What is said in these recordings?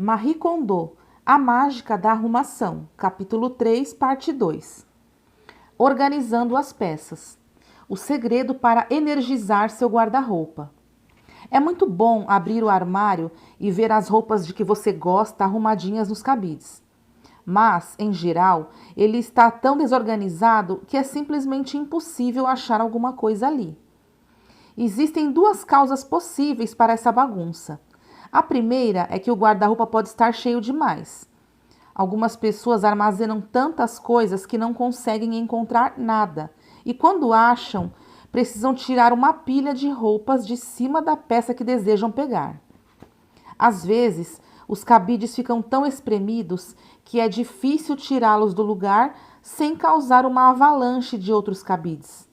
Marie Kondo, A Mágica da Arrumação, capítulo 3, parte 2. Organizando as peças. O segredo para energizar seu guarda-roupa. É muito bom abrir o armário e ver as roupas de que você gosta arrumadinhas nos cabides. Mas, em geral, ele está tão desorganizado que é simplesmente impossível achar alguma coisa ali. Existem duas causas possíveis para essa bagunça. A primeira é que o guarda-roupa pode estar cheio demais. Algumas pessoas armazenam tantas coisas que não conseguem encontrar nada. E quando acham, precisam tirar uma pilha de roupas de cima da peça que desejam pegar. Às vezes, os cabides ficam tão espremidos que é difícil tirá-los do lugar sem causar uma avalanche de outros cabides.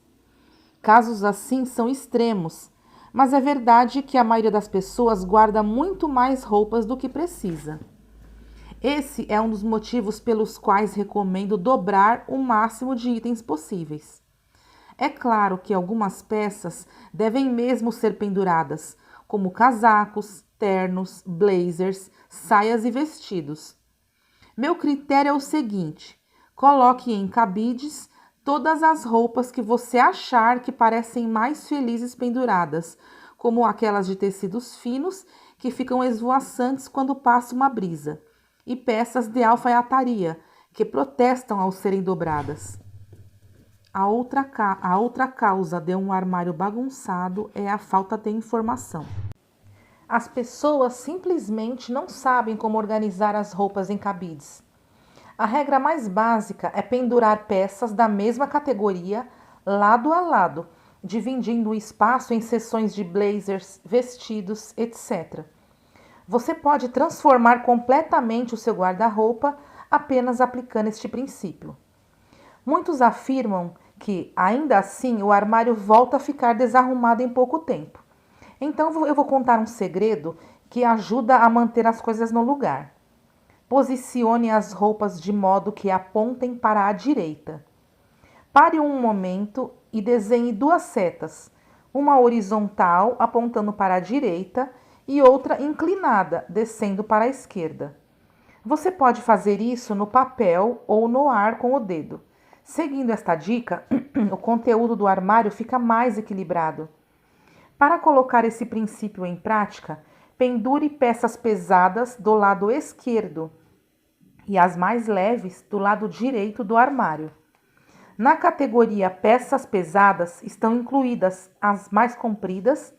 Casos assim são extremos, mas é verdade que a maioria das pessoas guarda muito mais roupas do que precisa. Esse é um dos motivos pelos quais recomendo dobrar o máximo de itens possíveis. É claro que algumas peças devem mesmo ser penduradas, como casacos, ternos, blazers, saias e vestidos. Meu critério é o seguinte: coloque em cabides todas as roupas que você achar que parecem mais felizes penduradas, como aquelas de tecidos finos que ficam esvoaçantes quando passa uma brisa, e peças de alfaiataria que protestam ao serem dobradas. A outra causa de um armário bagunçado é a falta de informação. As pessoas simplesmente não sabem como organizar as roupas em cabides. A regra mais básica é pendurar peças da mesma categoria, lado a lado, dividindo o espaço em seções de blazers, vestidos, etc. Você pode transformar completamente o seu guarda-roupa apenas aplicando este princípio. Muitos afirmam que, ainda assim, o armário volta a ficar desarrumado em pouco tempo. Então, eu vou contar um segredo que ajuda a manter as coisas no lugar. Posicione as roupas de modo que apontem para a direita. Pare um momento e desenhe duas setas, uma horizontal apontando para a direita e outra inclinada, descendo para a esquerda. Você pode fazer isso no papel ou no ar com o dedo. Seguindo esta dica, o conteúdo do armário fica mais equilibrado. Para colocar esse princípio em prática, pendure peças pesadas do lado esquerdo e as mais leves do lado direito do armário. Na categoria peças pesadas estão incluídas as mais compridas,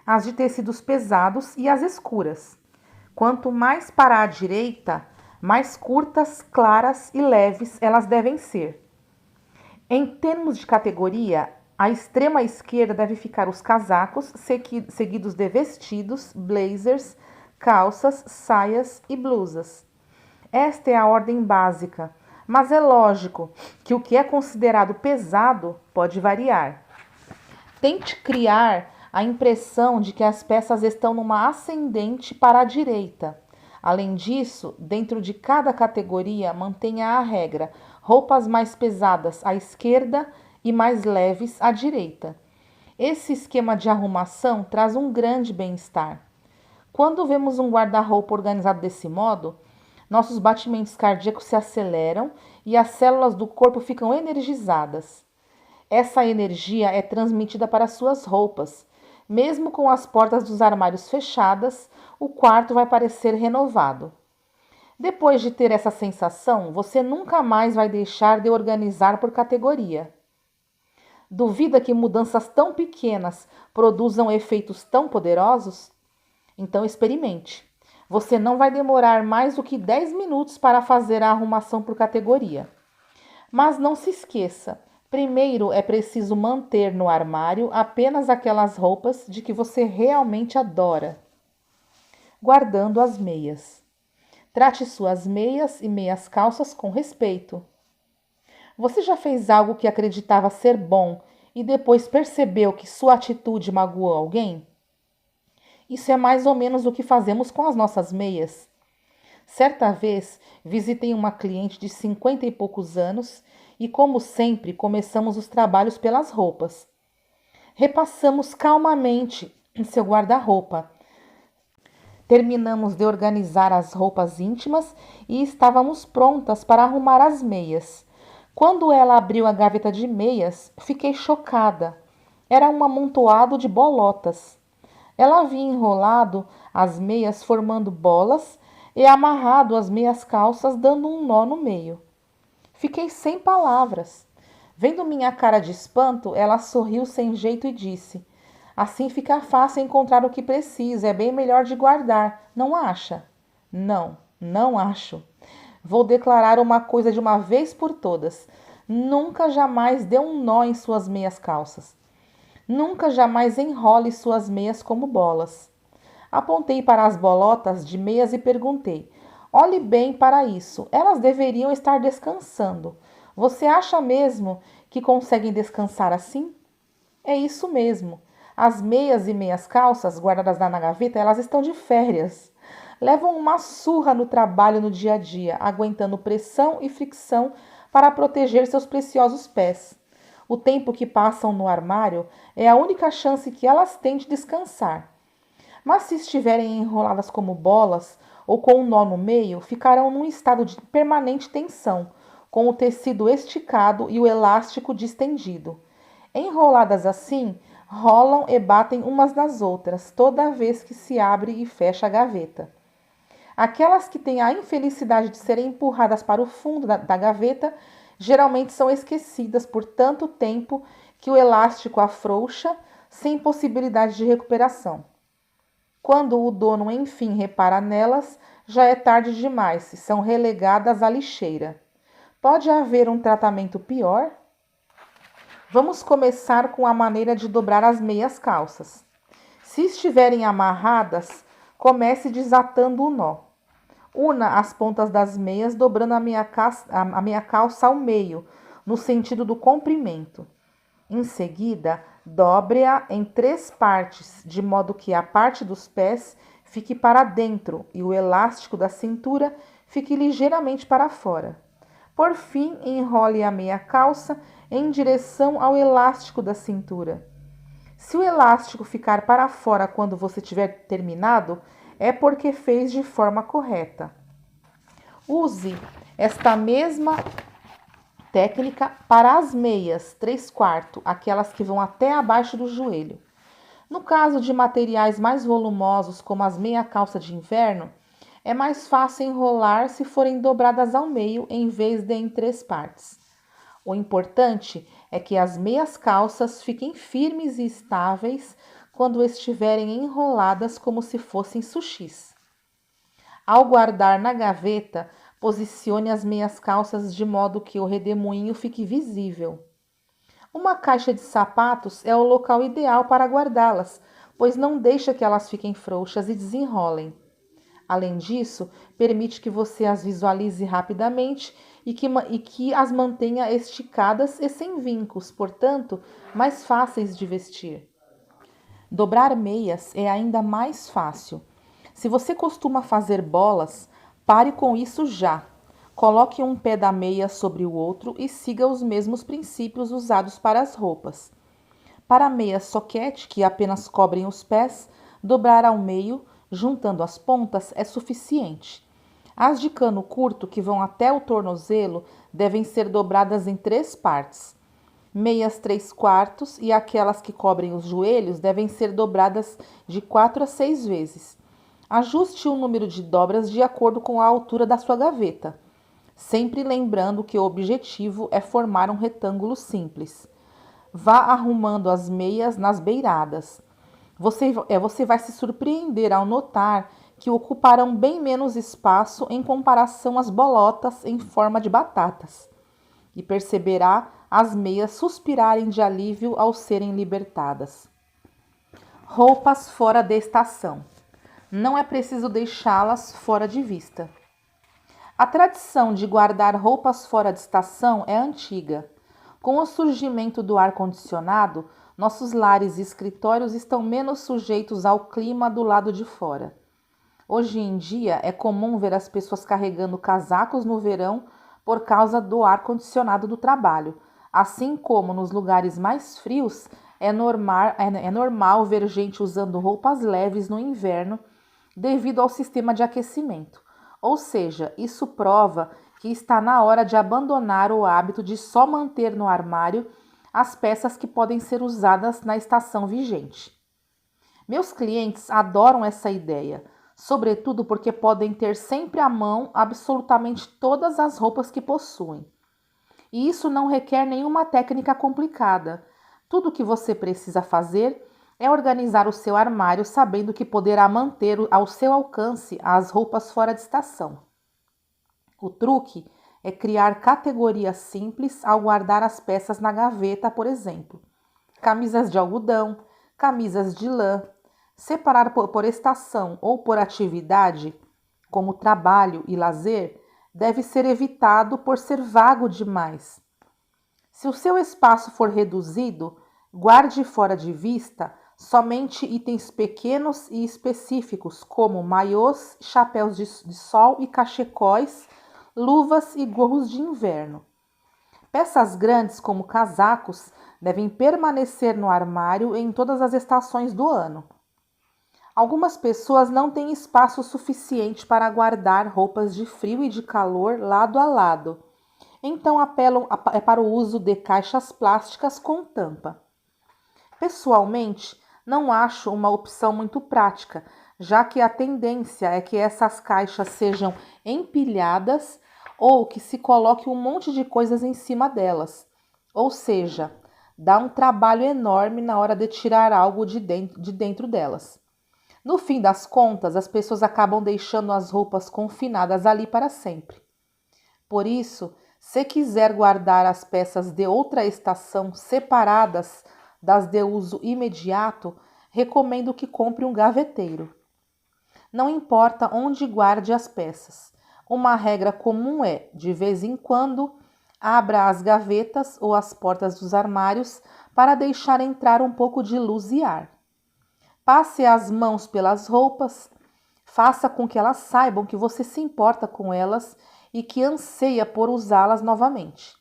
as de tecidos pesados e as escuras. Quanto mais para a direita, mais curtas, claras e leves elas devem ser. Em termos de categoria, à extrema esquerda deve ficar os casacos, seguidos de vestidos, blazers, calças, saias e blusas. Esta é a ordem básica, mas é lógico que o que é considerado pesado pode variar. Tente criar a impressão de que as peças estão numa ascendente para a direita. Além disso, dentro de cada categoria, mantenha a regra: roupas mais pesadas à esquerda e mais leves à direita. Esse esquema de arrumação traz um grande bem-estar. Quando vemos um guarda-roupa organizado desse modo, nossos batimentos cardíacos se aceleram e as células do corpo ficam energizadas. Essa energia é transmitida para suas roupas. Mesmo com as portas dos armários fechadas, o quarto vai parecer renovado. Depois de ter essa sensação, você nunca mais vai deixar de organizar por categoria. Duvida que mudanças tão pequenas produzam efeitos tão poderosos? Então experimente. Você não vai demorar mais do que 10 minutos para fazer a arrumação por categoria. Mas não se esqueça, primeiro é preciso manter no armário apenas aquelas roupas de que você realmente adora. Guardando as meias. Trate suas meias e meias calças com respeito. Você já fez algo que acreditava ser bom e depois percebeu que sua atitude magoou alguém? Isso é mais ou menos o que fazemos com as nossas meias. Certa vez, visitei uma cliente de 50 e poucos anos e, como sempre, começamos os trabalhos pelas roupas. Repassamos calmamente seu guarda-roupa, Terminamos de organizar as roupas íntimas e estávamos prontas para arrumar as meias. Quando ela abriu a gaveta de meias, fiquei chocada. Era um amontoado de bolotas. Ela havia enrolado as meias formando bolas e amarrado as meias calças dando um nó no meio. Fiquei sem palavras. Vendo minha cara de espanto, ela sorriu sem jeito e disse: Assim fica fácil encontrar o que precisa, é bem melhor de guardar, não acha? Não, não acho. Vou declarar uma coisa de uma vez por todas. Nunca jamais dê um nó em suas meias calças. Nunca jamais enrole suas meias como bolas. Apontei para as bolotas de meias e perguntei: Olhe bem para isso, elas deveriam estar descansando. Você acha mesmo que conseguem descansar assim? É isso mesmo. As meias e meias calças guardadas lá na gaveta, elas estão de férias. Levam uma surra no trabalho no dia a dia, aguentando pressão e fricção para proteger seus preciosos pés. O tempo que passam no armário é a única chance que elas têm de descansar. Mas se estiverem enroladas como bolas ou com um nó no meio, ficarão num estado de permanente tensão, com o tecido esticado e o elástico distendido. Enroladas assim, rolam e batem umas nas outras toda vez que se abre e fecha a gaveta. Aquelas que têm a infelicidade de serem empurradas para o fundo da gaveta geralmente são esquecidas por tanto tempo que o elástico afrouxa sem possibilidade de recuperação. Quando o dono enfim repara nelas, já é tarde demais e são relegadas à lixeira. Pode haver um tratamento pior? Vamos começar com a maneira de dobrar as meias calças. Se estiverem amarradas, comece desatando o nó. Una as pontas das meias dobrando a meia calça ao meio, no sentido do comprimento. Em seguida, dobre-a em 3 partes, de modo que a parte dos pés fique para dentro e o elástico da cintura fique ligeiramente para fora. Por fim, enrole a meia calça em direção ao elástico da cintura. Se o elástico ficar para fora quando você tiver terminado, é porque fez de forma correta. Use esta mesma técnica para as meias 3/4, aquelas que vão até abaixo do joelho. No caso de materiais mais volumosos, como as meia calça de inverno, é mais fácil enrolar se forem dobradas ao meio em vez de em 3 partes. O importante é que as meias calças fiquem firmes e estáveis quando estiverem enroladas como se fossem sushis. Ao guardar na gaveta, posicione as meias calças de modo que o redemoinho fique visível. Uma caixa de sapatos é o local ideal para guardá-las, pois não deixa que elas fiquem frouxas e desenrolem. Além disso, permite que você as visualize rapidamente e que as mantenha esticadas e sem vincos, portanto, mais fáceis de vestir. Dobrar meias é ainda mais fácil. Se você costuma fazer bolas, pare com isso já. Coloque um pé da meia sobre o outro e siga os mesmos princípios usados para as roupas. Para meias soquete, que apenas cobrem os pés, dobrar ao meio, juntando as pontas, é suficiente. As de cano curto, que vão até o tornozelo, devem ser dobradas em 3 partes. Meias 3/4 e aquelas que cobrem os joelhos devem ser dobradas de 4 a 6 vezes. Ajuste o número de dobras de acordo com a altura da sua gaveta, sempre lembrando que o objetivo é formar um retângulo simples. Vá arrumando as meias nas beiradas. Você vai se surpreender ao notar que ocuparão bem menos espaço em comparação às bolotas em forma de batatas. E perceberá as meias suspirarem de alívio ao serem libertadas. Roupas fora de estação. Não é preciso deixá-las fora de vista. A tradição de guardar roupas fora de estação é antiga. Com o surgimento do ar-condicionado, nossos lares e escritórios estão menos sujeitos ao clima do lado de fora. Hoje em dia, é comum ver as pessoas carregando casacos no verão por causa do ar-condicionado do trabalho. Assim como nos lugares mais frios, é normal ver gente usando roupas leves no inverno devido ao sistema de aquecimento. Ou seja, isso prova que está na hora de abandonar o hábito de só manter no armário as peças que podem ser usadas na estação vigente. Meus clientes adoram essa ideia, sobretudo porque podem ter sempre à mão absolutamente todas as roupas que possuem. E isso não requer nenhuma técnica complicada. Tudo o que você precisa fazer é organizar o seu armário sabendo que poderá manter ao seu alcance as roupas fora de estação. O truque é criar categorias simples ao guardar as peças na gaveta, por exemplo. Camisas de algodão, camisas de lã. Separar por estação ou por atividade, como trabalho e lazer, deve ser evitado por ser vago demais. Se o seu espaço for reduzido, guarde fora de vista somente itens pequenos e específicos, como maiôs, chapéus de sol e cachecóis, luvas e gorros de inverno. Peças grandes, como casacos, devem permanecer no armário em todas as estações do ano. Algumas pessoas não têm espaço suficiente para guardar roupas de frio e de calor lado a lado, então apelam para o uso de caixas plásticas com tampa. Pessoalmente, não acho uma opção muito prática, já que a tendência é que essas caixas sejam empilhadas ou que se coloque um monte de coisas em cima delas, ou seja, dá um trabalho enorme na hora de tirar algo de dentro delas. No fim das contas, as pessoas acabam deixando as roupas confinadas ali para sempre. Por isso, se quiser guardar as peças de outra estação separadas das de uso imediato, recomendo que compre um gaveteiro. Não importa onde guarde as peças. Uma regra comum é, de vez em quando, abra as gavetas ou as portas dos armários para deixar entrar um pouco de luz e ar. Passe as mãos pelas roupas, faça com que elas saibam que você se importa com elas e que anseia por usá-las novamente.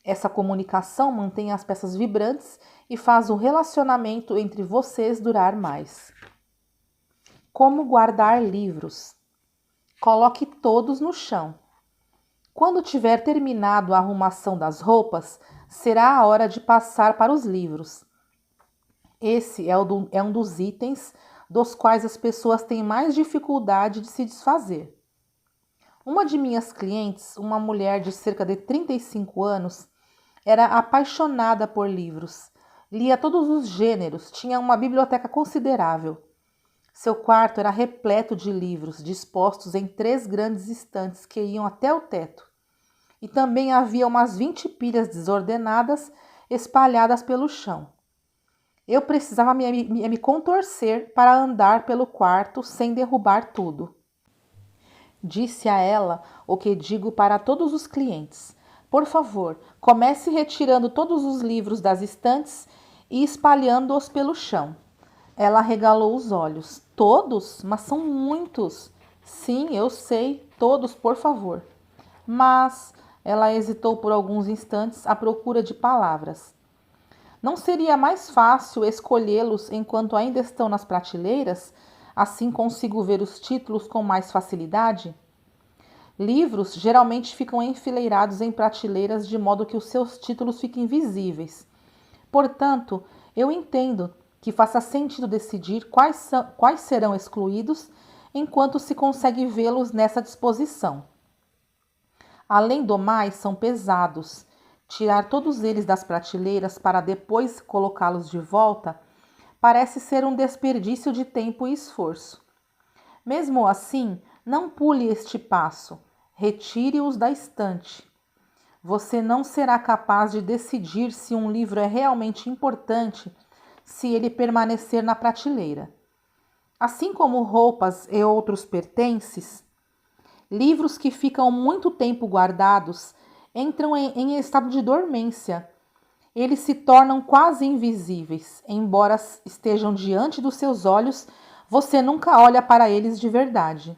Essa comunicação mantém as peças vibrantes e faz o relacionamento entre vocês durar mais. Como guardar livros? Coloque todos no chão. Quando tiver terminado a arrumação das roupas, será a hora de passar para os livros. Esse é um dos itens dos quais as pessoas têm mais dificuldade de se desfazer. Uma de minhas clientes, uma mulher de cerca de 35 anos, era apaixonada por livros. Lia todos os gêneros, tinha uma biblioteca considerável. Seu quarto era repleto de livros, dispostos em 3 grandes estantes que iam até o teto. E também havia umas 20 pilhas desordenadas espalhadas pelo chão. Eu precisava me contorcer para andar pelo quarto sem derrubar tudo. Disse a ela o que digo para todos os clientes. Por favor, comece retirando todos os livros das estantes e espalhando-os pelo chão. Ela arregalou os olhos. Todos? Mas são muitos. Sim, eu sei. Todos, por favor. Mas ela hesitou por alguns instantes à procura de palavras. Não seria mais fácil escolhê-los enquanto ainda estão nas prateleiras? Assim consigo ver os títulos com mais facilidade? Livros geralmente ficam enfileirados em prateleiras de modo que os seus títulos fiquem visíveis. Portanto, eu entendo que faça sentido decidir quais serão excluídos enquanto se consegue vê-los nessa disposição. Além do mais, são pesados. Tirar todos eles das prateleiras para depois colocá-los de volta parece ser um desperdício de tempo e esforço. Mesmo assim, não pule este passo. Retire-os da estante. Você não será capaz de decidir se um livro é realmente importante se ele permanecer na prateleira. Assim como roupas e outros pertences, livros que ficam muito tempo guardados entram em estado de dormência. Eles se tornam quase invisíveis. Embora estejam diante dos seus olhos, você nunca olha para eles de verdade.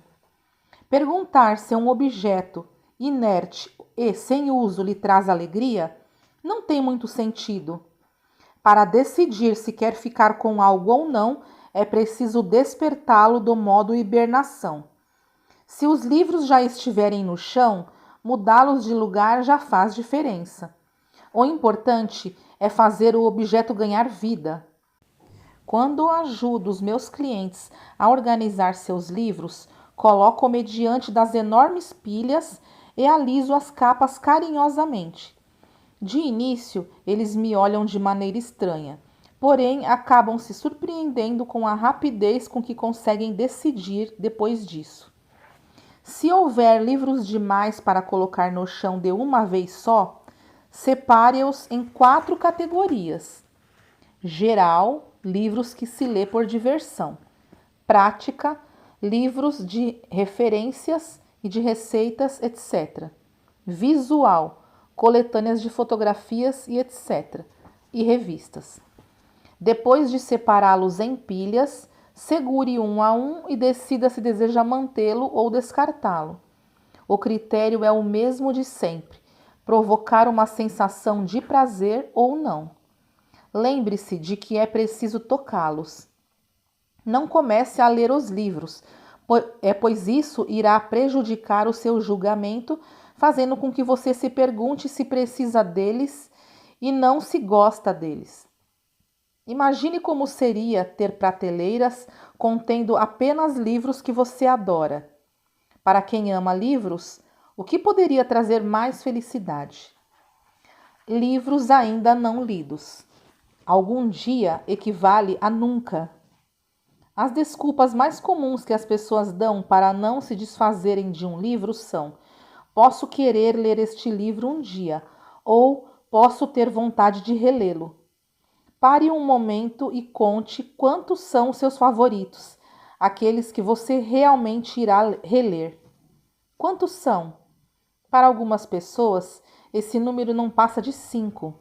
Perguntar se um objeto inerte e sem uso lhe traz alegria não tem muito sentido. Para decidir se quer ficar com algo ou não, é preciso despertá-lo do modo hibernação. Se os livros já estiverem no chão, mudá-los de lugar já faz diferença. O importante é fazer o objeto ganhar vida. Quando ajudo os meus clientes a organizar seus livros, coloco-me diante das enormes pilhas e aliso as capas carinhosamente. De início, eles me olham de maneira estranha, porém acabam se surpreendendo com a rapidez com que conseguem decidir depois disso. Se houver livros demais para colocar no chão de uma vez só, separe-os em 4 categorias: geral, livros que se lê por diversão; prática, livros de referências e de receitas, etc. Visual, coletâneas de fotografias e etc. E revistas. Depois de separá-los em pilhas, segure um a um e decida se deseja mantê-lo ou descartá-lo. O critério é o mesmo de sempre: provocar uma sensação de prazer ou não. Lembre-se de que é preciso tocá-los. Não comece a ler os livros, pois isso irá prejudicar o seu julgamento, fazendo com que você se pergunte se precisa deles e não se gosta deles. Imagine como seria ter prateleiras contendo apenas livros que você adora. Para quem ama livros, o que poderia trazer mais felicidade? Livros ainda não lidos. Algum dia equivale a nunca. As desculpas mais comuns que as pessoas dão para não se desfazerem de um livro são: posso querer ler este livro um dia, ou posso ter vontade de relê-lo. Pare um momento e conte quantos são os seus favoritos, aqueles que você realmente irá reler. Quantos são? Para algumas pessoas, esse número não passa de 5.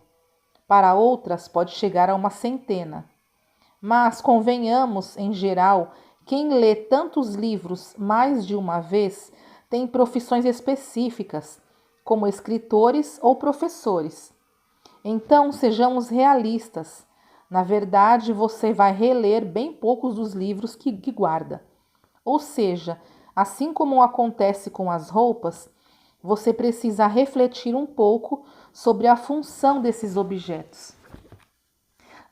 Para outras, pode chegar a uma centena. Mas, convenhamos, em geral, quem lê tantos livros mais de uma vez tem profissões específicas, como escritores ou professores. Então, sejamos realistas. Na verdade, você vai reler bem poucos dos livros que guarda. Ou seja, assim como acontece com as roupas, você precisa refletir um pouco sobre a função desses objetos.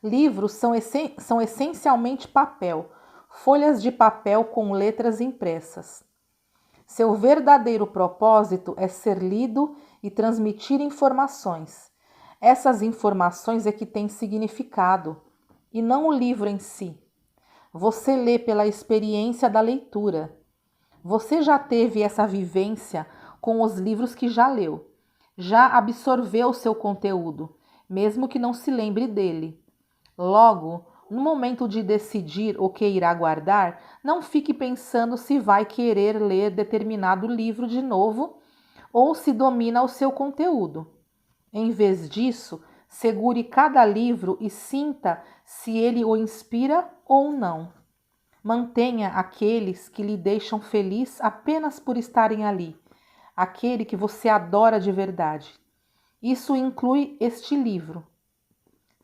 Livros são essencialmente papel, folhas de papel com letras impressas. Seu verdadeiro propósito é ser lido e transmitir informações. Essas informações é que têm significado, e não o livro em si. Você lê pela experiência da leitura. Você já teve essa vivência com os livros que já leu. Já absorveu seu conteúdo, mesmo que não se lembre dele. Logo, no momento de decidir o que irá guardar, não fique pensando se vai querer ler determinado livro de novo ou se domina o seu conteúdo. Em vez disso, segure cada livro e sinta se ele o inspira ou não. Mantenha aqueles que lhe deixam feliz apenas por estarem ali, aquele que você adora de verdade. Isso inclui este livro.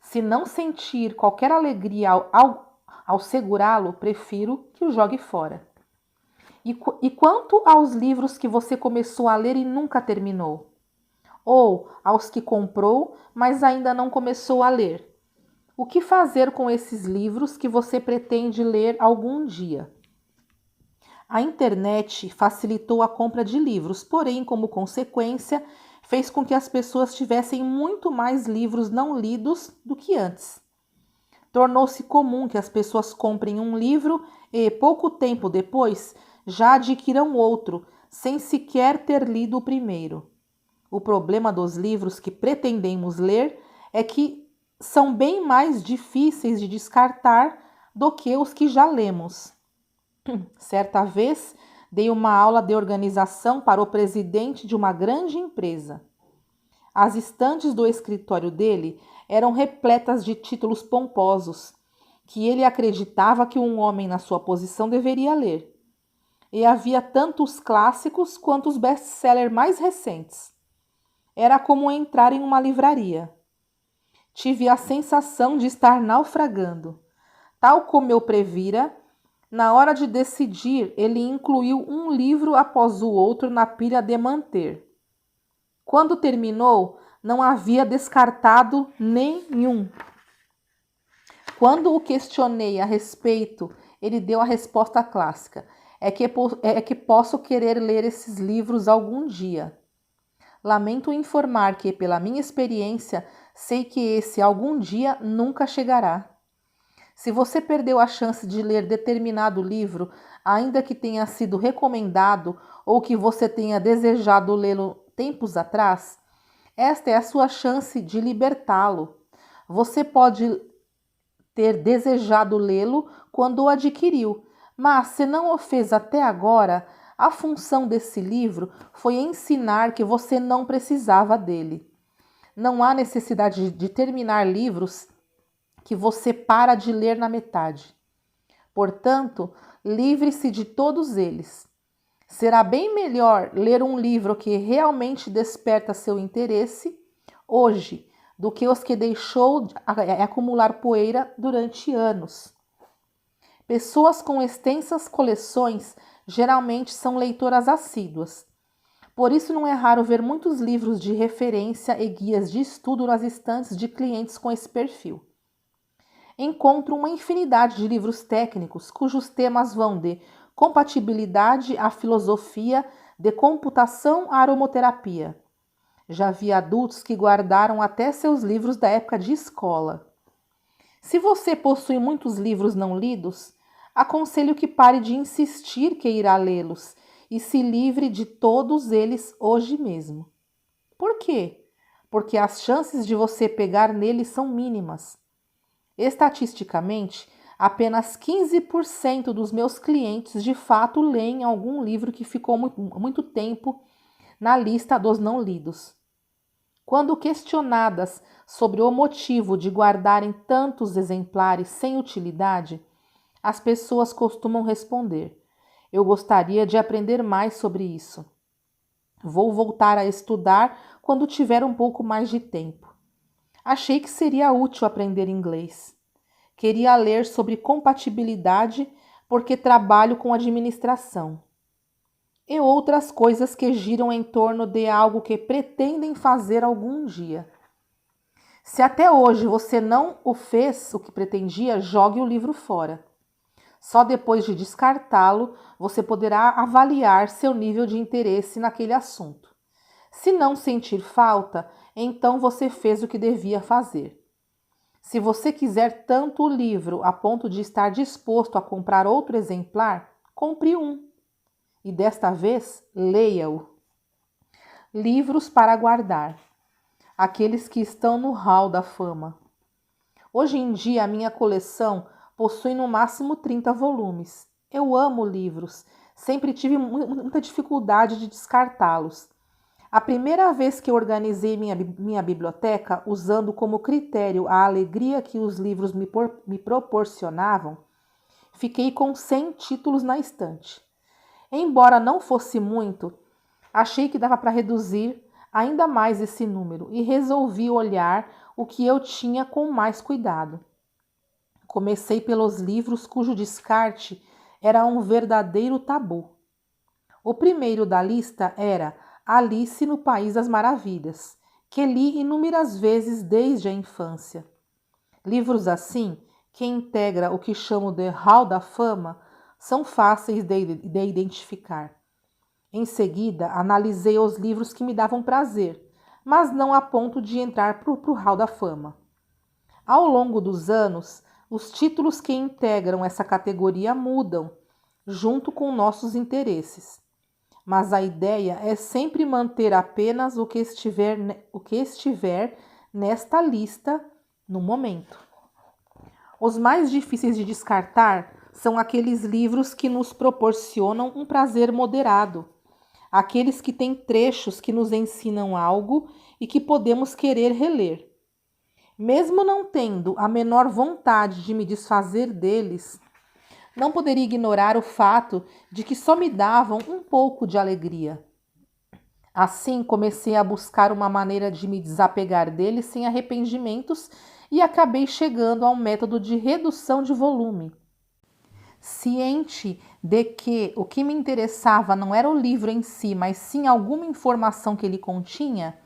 Se não sentir qualquer alegria ao segurá-lo, prefiro que o jogue fora. E quanto aos livros que você começou a ler e nunca terminou? Ou aos que comprou, mas ainda não começou a ler? O que fazer com esses livros que você pretende ler algum dia? A internet facilitou a compra de livros, porém, como consequência, fez com que as pessoas tivessem muito mais livros não lidos do que antes. Tornou-se comum que as pessoas comprem um livro e, pouco tempo depois, já adquiram outro, sem sequer ter lido o primeiro. O problema dos livros que pretendemos ler é que são bem mais difíceis de descartar do que os que já lemos. Certa vez, dei uma aula de organização para o presidente de uma grande empresa. As estantes do escritório dele eram repletas de títulos pomposos, que ele acreditava que um homem na sua posição deveria ler. E havia tanto os clássicos quanto os best-sellers mais recentes. Era como entrar em uma livraria. Tive a sensação de estar naufragando. Tal como eu previra, na hora de decidir, ele incluiu um livro após o outro na pilha de manter. Quando terminou, não havia descartado nenhum. Quando o questionei a respeito, ele deu a resposta clássica: é que posso querer ler esses livros algum dia. Lamento informar que, pela minha experiência, sei que esse algum dia nunca chegará. Se você perdeu a chance de ler determinado livro, ainda que tenha sido recomendado ou que você tenha desejado lê-lo tempos atrás, esta é a sua chance de libertá-lo. Você pode ter desejado lê-lo quando o adquiriu, mas se não o fez até agora, a função desse livro foi ensinar que você não precisava dele. Não há necessidade de terminar livros que você para de ler na metade. Portanto, livre-se de todos eles. Será bem melhor ler um livro que realmente desperta seu interesse hoje do que os que deixou acumular poeira durante anos. Pessoas com extensas coleções geralmente são leitoras assíduas. Por isso não é raro ver muitos livros de referência e guias de estudo nas estantes de clientes com esse perfil. Encontro uma infinidade de livros técnicos cujos temas vão de compatibilidade à filosofia, de computação à aromoterapia. Já vi adultos que guardaram até seus livros da época de escola. Se você possui muitos livros não lidos, aconselho que pare de insistir que irá lê-los e se livre de todos eles hoje mesmo. Por quê? Porque as chances de você pegar neles são mínimas. Estatisticamente, apenas 15% dos meus clientes de fato leem algum livro que ficou muito tempo na lista dos não lidos. Quando questionadas sobre o motivo de guardarem tantos exemplares sem utilidade, as pessoas costumam responder: eu gostaria de aprender mais sobre isso. Vou voltar a estudar quando tiver um pouco mais de tempo. Achei que seria útil aprender inglês. Queria ler sobre compatibilidade porque trabalho com administração. E outras coisas que giram em torno de algo que pretendem fazer algum dia. Se até hoje você não o fez o que pretendia, jogue o livro fora. Só depois de descartá-lo, você poderá avaliar seu nível de interesse naquele assunto. Se não sentir falta, então você fez o que devia fazer. Se você quiser tanto o livro a ponto de estar disposto a comprar outro exemplar, compre um. E desta vez, leia-o. Livros para guardar. Aqueles que estão no hall da fama. Hoje em dia, a minha coleção possui no máximo 30 volumes. Eu amo livros. Sempre tive muita dificuldade de descartá-los. A primeira vez que eu organizei minha biblioteca, usando como critério a alegria que os livros me proporcionavam, fiquei com 100 títulos na estante. Embora não fosse muito, achei que dava para reduzir ainda mais esse número e resolvi olhar o que eu tinha com mais cuidado. Comecei pelos livros cujo descarte era um verdadeiro tabu. O primeiro da lista era Alice no País das Maravilhas, que li inúmeras vezes desde a infância. Livros assim, que integra o que chamo de Hall da Fama, são fáceis de identificar. Em seguida, analisei os livros que me davam prazer, mas não a ponto de entrar para o Hall da Fama. Ao longo dos anos, os títulos que integram essa categoria mudam, junto com nossos interesses. Mas a ideia é sempre manter apenas o que estiver nesta lista no momento. Os mais difíceis de descartar são aqueles livros que nos proporcionam um prazer moderado, aqueles que têm trechos que nos ensinam algo e que podemos querer reler. Mesmo não tendo a menor vontade de me desfazer deles, não poderia ignorar o fato de que só me davam um pouco de alegria. Assim, comecei a buscar uma maneira de me desapegar deles sem arrependimentos e acabei chegando ao método de redução de volume. Ciente de que o que me interessava não era o livro em si, mas sim alguma informação que ele continha,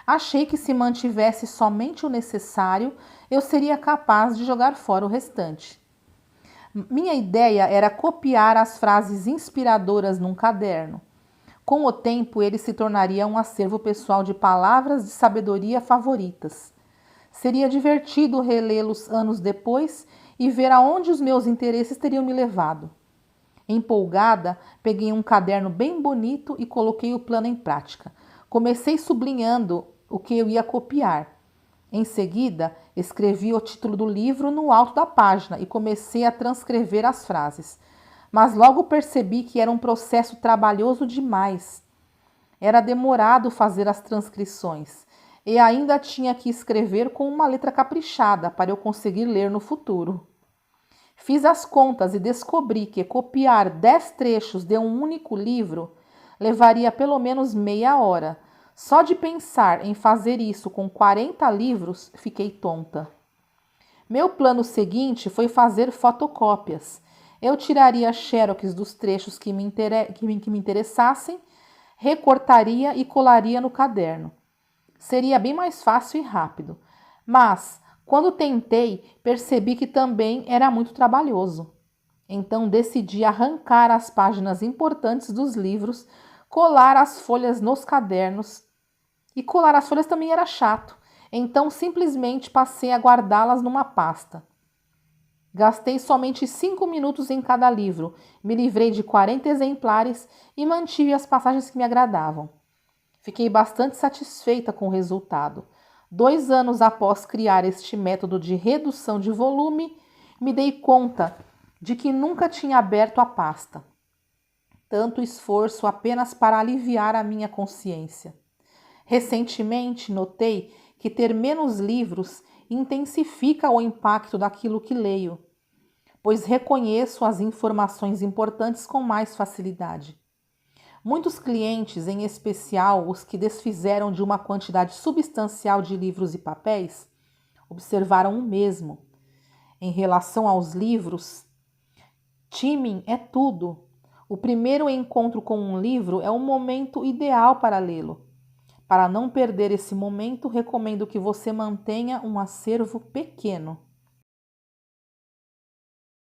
achei que se mantivesse somente o necessário, eu seria capaz de jogar fora o restante. Minha ideia era copiar as frases inspiradoras num caderno. Com o tempo, ele se tornaria um acervo pessoal de palavras de sabedoria favoritas. Seria divertido relê-los anos depois e ver aonde os meus interesses teriam me levado. Empolgada, peguei um caderno bem bonito e coloquei o plano em prática. Comecei sublinhando o que eu ia copiar. Em seguida, escrevi o título do livro no alto da página e comecei a transcrever as frases. Mas logo percebi que era um processo trabalhoso demais. Era demorado fazer as transcrições e ainda tinha que escrever com uma letra caprichada para eu conseguir ler no futuro. Fiz as contas e descobri que copiar 10 trechos de um único livro levaria pelo menos meia hora. Só de pensar em fazer isso com 40 livros, fiquei tonta. Meu plano seguinte foi fazer fotocópias. Eu tiraria xerox dos trechos que me interessassem, recortaria e colaria no caderno. Seria bem mais fácil e rápido. Mas, quando tentei, percebi que também era muito trabalhoso. Então decidi arrancar as páginas importantes dos livros, colar as folhas nos cadernos. E colar as folhas também era chato. Então simplesmente passei a guardá-las numa pasta. Gastei somente 5 minutos em cada livro, me livrei de 40 exemplares e mantive as passagens que me agradavam. Fiquei bastante satisfeita com o resultado. 2 anos após criar este método de redução de volume, me dei conta de que nunca tinha aberto a pasta. Tanto esforço apenas para aliviar a minha consciência. Recentemente notei que ter menos livros intensifica o impacto daquilo que leio, pois reconheço as informações importantes com mais facilidade. Muitos clientes, em especial os que desfizeram de uma quantidade substancial de livros e papéis, observaram o mesmo. Em relação aos livros, timing é tudo. O primeiro encontro com um livro é o momento ideal para lê-lo. Para não perder esse momento, recomendo que você mantenha um acervo pequeno.